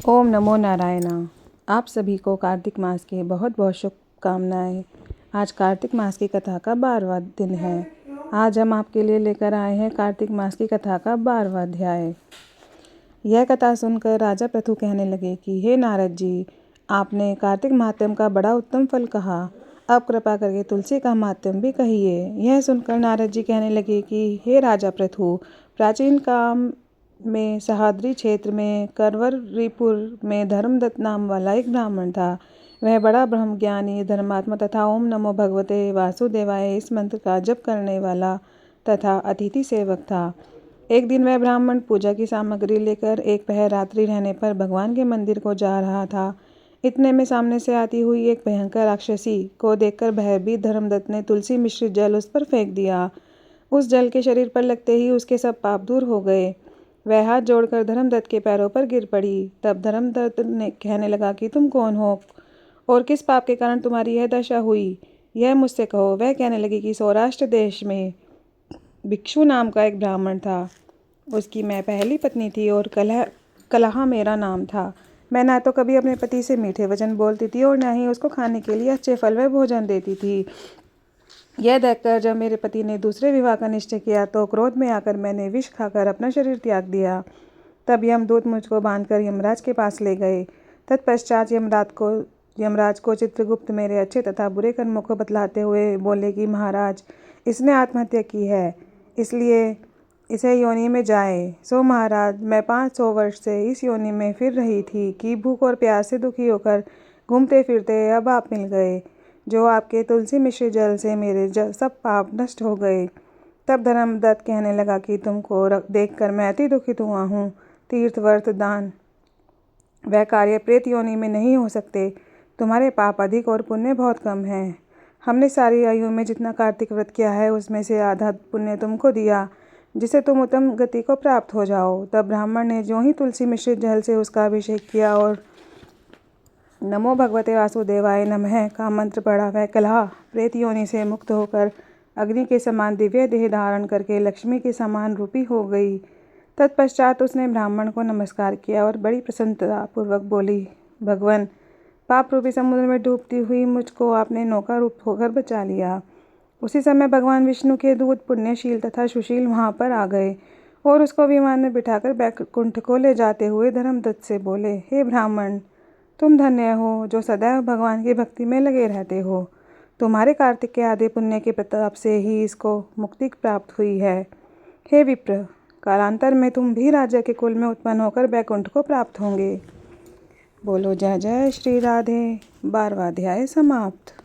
ओम नमो नारायण। आप सभी को कार्तिक मास की बहुत बहुत शुभकामनाएं। आज कार्तिक मास की कथा का 12वां दिन है। आज हम आपके लिए लेकर आए हैं कार्तिक मास की कथा का 12वां अध्याय। यह कथा सुनकर राजा पृथु कहने लगे कि हे नारद जी, आपने कार्तिक महात्म्य का बड़ा उत्तम फल कहा। अब कृपा करके तुलसी का महात्म्य भी कहिए। यह सुनकर नारद जी कहने लगे कि हे राजा पृथु, प्राचीन काल में सहाद्री क्षेत्र में करवरीपुर में धर्मदत्त नाम वाला एक ब्राह्मण था। वह बड़ा ब्रह्मज्ञानी, धर्मात्मा तथा ओम नमो भगवते वासुदेवाय इस मंत्र का जप करने वाला तथा अतिथि सेवक था। एक दिन वह ब्राह्मण पूजा की सामग्री लेकर एक पहर रात्रि रहने पर भगवान के मंदिर को जा रहा था। इतने में सामने से आती हुई एक भयंकर राक्षसी को देखकर भयभीत धर्मदत्त ने तुलसी मिश्रित जल उस पर फेंक दिया। उस जल के शरीर पर लगते ही उसके सब पाप दूर हो गए। वह हाथ जोड़कर धर्मदत्त के पैरों पर गिर पड़ी। तब धर्मदत्त ने कहने लगा कि तुम कौन हो और किस पाप के कारण तुम्हारी यह दशा हुई, यह मुझसे कहो। वह कहने लगी कि सौराष्ट्र देश में भिक्षु नाम का एक ब्राह्मण था। उसकी मैं पहली पत्नी थी और कलहा मेरा नाम था। मैं ना तो कभी अपने पति से मीठे वचन बोलती थी और न ही उसको खाने के लिए अच्छे फल व भोजन देती थी। यह देखकर जब मेरे पति ने दूसरे विवाह का निश्चय किया तो क्रोध में आकर मैंने विष खाकर अपना शरीर त्याग दिया। तब यमदूत मुझको बांधकर यमराज के पास ले गए। तत्पश्चात यमराज को चित्रगुप्त मेरे अच्छे तथा बुरे कर्मों को बतलाते हुए बोले कि महाराज, इसने आत्महत्या की है, इसलिए इसे योनि में जाए। सो महाराज, मैं 500 वर्ष से इस योनि में फिर रही थी कि भूख और प्यास से दुखी होकर घूमते फिरते अब आप मिल गए, जो आपके तुलसी मिश्रित जल से मेरे सब पाप नष्ट हो गए। तब धर्मदत्त कहने लगा कि तुमको देखकर मैं अति दुखित हुआ हूँ। तीर्थ व्रत दान वह कार्य प्रेत योनि में नहीं हो सकते। तुम्हारे पाप अधिक और पुण्य बहुत कम है। हमने सारी आयु में जितना कार्तिक व्रत किया है उसमें से आधा पुण्य तुमको दिया, जिससे तुम उत्तम गति को प्राप्त हो जाओ। तब ब्राह्मण ने ज्यों ही तुलसी मिश्रित जल से उसका अभिषेक किया और नमो भगवते वासुदेवाय नमः का मंत्र पढ़ा, वह कलहा प्रेत योनि से मुक्त होकर अग्नि के समान दिव्य देह धारण करके लक्ष्मी के समान रूपी हो गई। तत्पश्चात उसने ब्राह्मण को नमस्कार किया और बड़ी प्रसन्नता पूर्वक बोली, भगवान, पाप रूपी समुद्र में डूबती हुई मुझको आपने नौका रूप होकर बचा लिया। उसी समय भगवान विष्णु के दूत पुण्यशील तथा सुशील वहां पर आ गए और उसको विमान में बिठाकर बैकुंठ को ले जाते हुए धर्मदत्त से बोले, हे ब्राह्मण, तुम धन्य हो जो सदैव भगवान की भक्ति में लगे रहते हो। तुम्हारे कार्तिक के आदि पुण्य के प्रताप से ही इसको मुक्ति प्राप्त हुई है। हे विप्र, कालांतर में तुम भी राजा के कुल में उत्पन्न होकर बैकुंठ को प्राप्त होंगे। बोलो जय जय श्री राधे। 12वां अध्याय समाप्त।